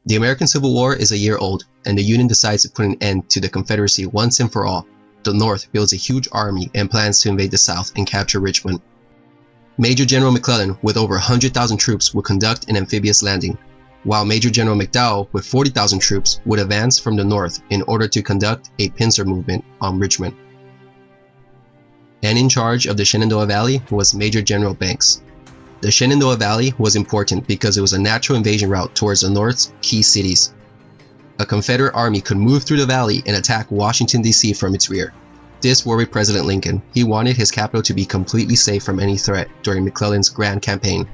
The American Civil War is a year old, and the Union decides to put an end to the Confederacy once and for all. The North builds a huge army and plans to invade the South and capture Richmond. Major General McClellan, with over 100,000 troops, would conduct an amphibious landing, while Major General McDowell, with 40,000 troops, would advance from the north in order to conduct a pincer movement on Richmond. And in charge of the Shenandoah Valley was Major General Banks. The Shenandoah Valley was important because it was a natural invasion route towards the North's key cities. A Confederate army could move through the valley and attack Washington, D.C. from its rear. This worried President Lincoln. He wanted his capital to be completely safe from any threat during McClellan's grand campaign.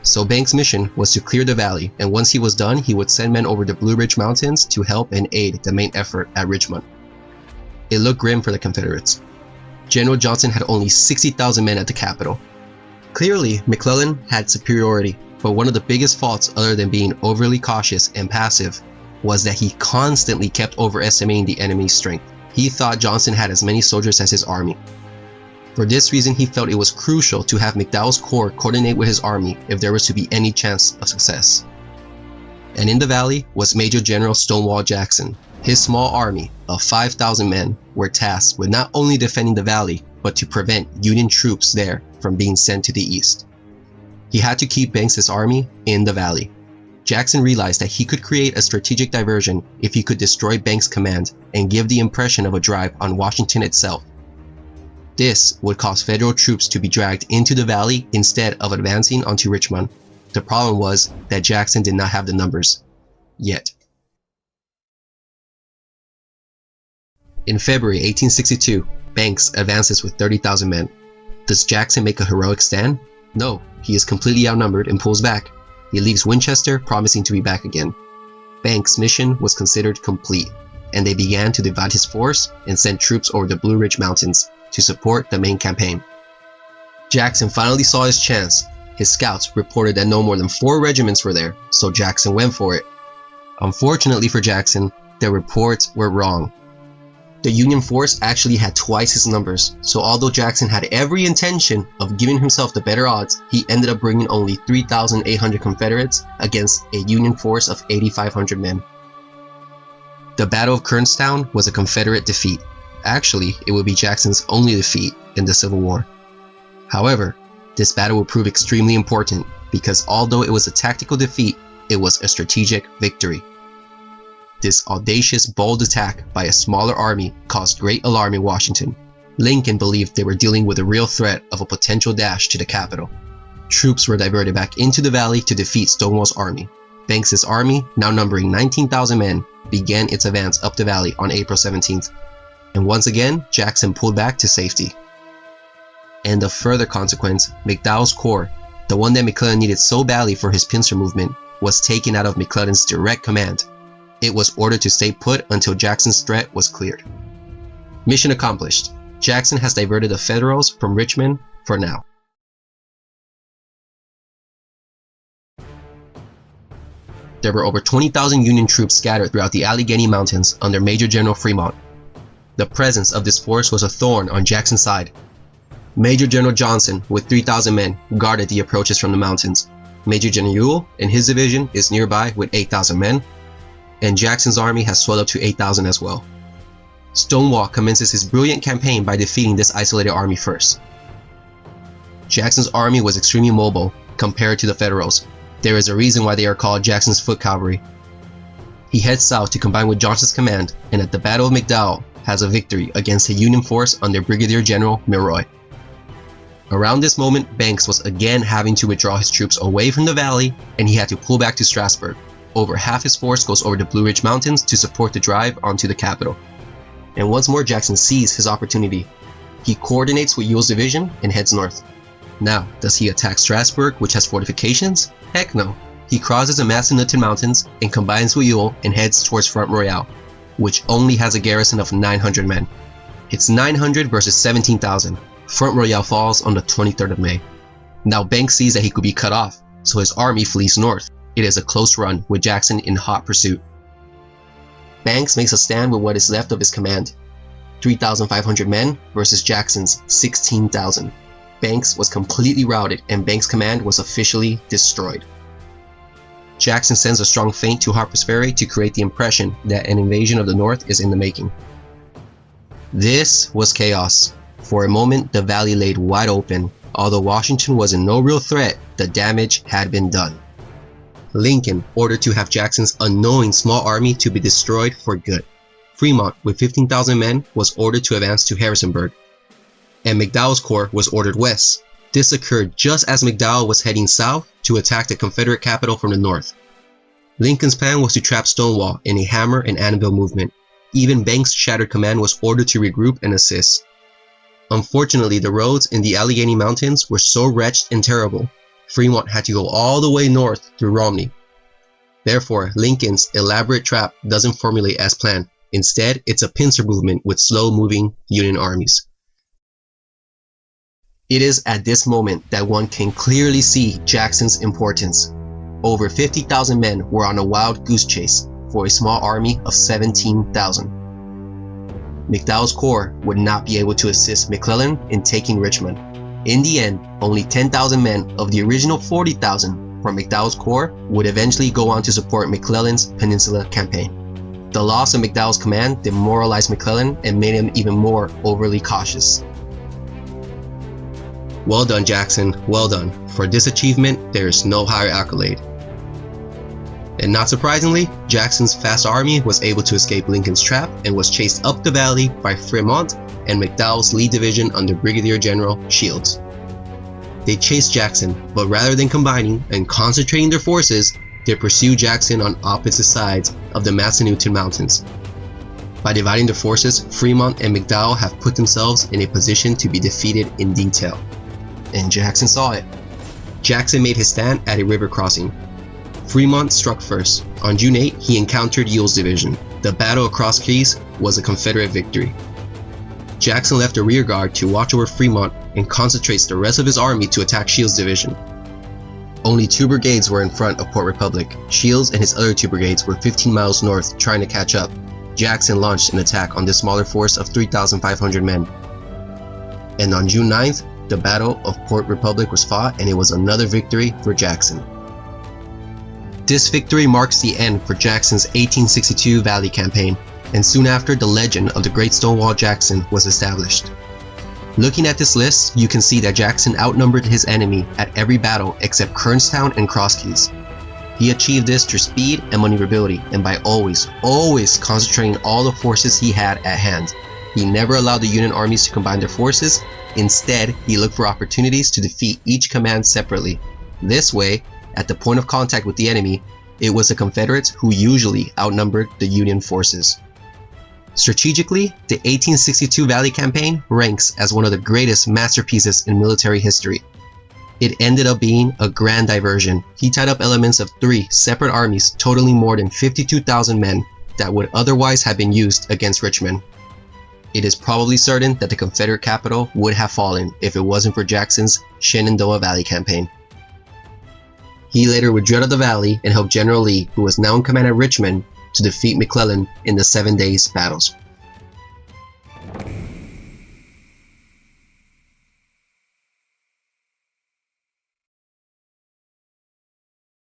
So Banks' mission was to clear the valley, and once he was done, he would send men over the Blue Ridge Mountains to help and aid the main effort at Richmond. It looked grim for the Confederates. General Johnson had only 60,000 men at the capital. Clearly, McClellan had superiority, but one of the biggest faults, other than being overly cautious and passive, was that he constantly kept overestimating the enemy's strength. He thought Johnson had as many soldiers as his army. For this reason, he felt it was crucial to have McDowell's corps coordinate with his army if there was to be any chance of success. And in the valley was Major General Stonewall Jackson. His small army of 5,000 men were tasked with not only defending the valley, but to prevent Union troops there from being sent to the east. He had to keep Banks' army in the valley. Jackson realized that he could create a strategic diversion if he could destroy Banks' command and give the impression of a drive on Washington itself. This would cause federal troops to be dragged into the valley instead of advancing onto Richmond. The problem was that Jackson did not have the numbers yet. In February 1862, Banks advances with 30,000 men. Does Jackson make a heroic stand? No, he is completely outnumbered and pulls back. He leaves Winchester, promising to be back again. Banks' mission was considered complete, and they began to divide his force and send troops over the Blue Ridge Mountains to support the main campaign. Jackson finally saw his chance. His scouts reported that no more than 4 regiments were there, so Jackson went for it. Unfortunately for Jackson, their reports were wrong. The Union force actually had twice his numbers, so although Jackson had every intention of giving himself the better odds, he ended up bringing only 3,800 Confederates against a Union force of 8,500 men. The Battle of Kernstown was a Confederate defeat. Actually, it would be Jackson's only defeat in the Civil War. However, this battle would prove extremely important because although it was a tactical defeat, it was a strategic victory. This audacious, bold attack by a smaller army caused great alarm in Washington. Lincoln believed they were dealing with a real threat of a potential dash to the capital. Troops were diverted back into the valley to defeat Stonewall's army. Banks' army, now numbering 19,000 men, began its advance up the valley on April 17th. And once again, Jackson pulled back to safety. And of further consequence, McDowell's corps, the one that McClellan needed so badly for his pincer movement, was taken out of McClellan's direct command. It was ordered to stay put until Jackson's threat was cleared. Mission accomplished. Jackson has diverted the Federals from Richmond for now. There were over 20,000 Union troops scattered throughout the Allegheny Mountains under Major General Fremont. The presence of this force was a thorn on Jackson's side. Major General Johnson, with 3,000 men, guarded the approaches from the mountains. Major General Ewell and his division is nearby with 8,000 men, and Jackson's army has swelled up to 8,000 as well. Stonewall commences his brilliant campaign by defeating this isolated army first. Jackson's army was extremely mobile compared to the Federals. There is a reason why they are called Jackson's Foot Cavalry. He heads south to combine with Johnson's command, and at the Battle of McDowell has a victory against a Union force under Brigadier General Milroy. Around this moment, Banks was again having to withdraw his troops away from the valley, and he had to pull back to Strasburg. Over half his force goes over the Blue Ridge Mountains to support the drive onto the capital. And once more, Jackson sees his opportunity. He coordinates with Ewell's division and heads north. Now, does he attack Strasburg, which has fortifications? Heck no. He crosses the Massanutten Mountains and combines with Ewell and heads towards Front Royal, which only has a garrison of 900 men. It's 900 versus 17,000. Front Royal falls on the 23rd of May. Now Banks sees that he could be cut off, so his army flees north. It is a close run with Jackson in hot pursuit. Banks makes a stand with what is left of his command, 3,500 men versus Jackson's 16,000. Banks was completely routed and Banks' command was officially destroyed. Jackson sends a strong feint to Harper's Ferry to create the impression that an invasion of the North is in the making. This was chaos. For a moment, the valley laid wide open. Although Washington was in no real threat, the damage had been done. Lincoln ordered to have Jackson's unknowing small army to be destroyed for good. Fremont, with 15,000 men, was ordered to advance to Harrisonburg, and McDowell's corps was ordered west. This occurred just as McDowell was heading south to attack the Confederate capital from the north. Lincoln's plan was to trap Stonewall in a hammer and anvil movement. Even Banks' shattered command was ordered to regroup and assist. Unfortunately, the roads in the Allegheny Mountains were so wretched and terrible, Fremont had to go all the way north through Romney. Therefore, Lincoln's elaborate trap doesn't formulate as planned. Instead, it's a pincer movement with slow-moving Union armies. It is at this moment that one can clearly see Jackson's importance. Over 50,000 men were on a wild goose chase for a small army of 17,000. McDowell's corps would not be able to assist McClellan in taking Richmond. In the end, only 10,000 men of the original 40,000 from McDowell's corps would eventually go on to support McClellan's Peninsula campaign. The loss of McDowell's command demoralized McClellan and made him even more overly cautious. Well done, Jackson, well done. For this achievement, there is no higher accolade. And not surprisingly, Jackson's fast army was able to escape Lincoln's trap and was chased up the valley by Fremont and McDowell's Lee Division under Brigadier General Shields. They chased Jackson, but rather than combining and concentrating their forces, they pursued Jackson on opposite sides of the Massanutten Mountains. By dividing their forces, Fremont and McDowell have put themselves in a position to be defeated in detail. And Jackson saw it. Jackson made his stand at a river crossing. Fremont struck first. On June 8, he encountered Ewell's division. The battle across Keys was a Confederate victory. Jackson left a rear guard to watch over Fremont and concentrates the rest of his army to attack Shields' division. Only 2 brigades were in front of Port Republic. Shields and his other 2 brigades were 15 miles north trying to catch up. Jackson launched an attack on this smaller force of 3,500 men. And on June 9th, the Battle of Port Republic was fought, and it was another victory for Jackson. This victory marks the end for Jackson's 1862 Valley Campaign, and soon after, the legend of the Great Stonewall Jackson was established. Looking at this list, you can see that Jackson outnumbered his enemy at every battle except Kernstown and Cross Keys. He achieved this through speed and maneuverability, and by always concentrating all the forces he had at hand. He never allowed the Union armies to combine their forces. Instead, he looked for opportunities to defeat each command separately. This way, at the point of contact with the enemy, it was the Confederates who usually outnumbered the Union forces. Strategically, the 1862 Valley Campaign ranks as one of the greatest masterpieces in military history. It ended up being a grand diversion. He tied up elements of 3 separate armies totaling more than 52,000 men that would otherwise have been used against Richmond. It is probably certain that the Confederate capital would have fallen if it wasn't for Jackson's Shenandoah Valley Campaign. He later withdrew out of the valley and helped General Lee, who was now in command at Richmond, to defeat McClellan in the 7 Days battles.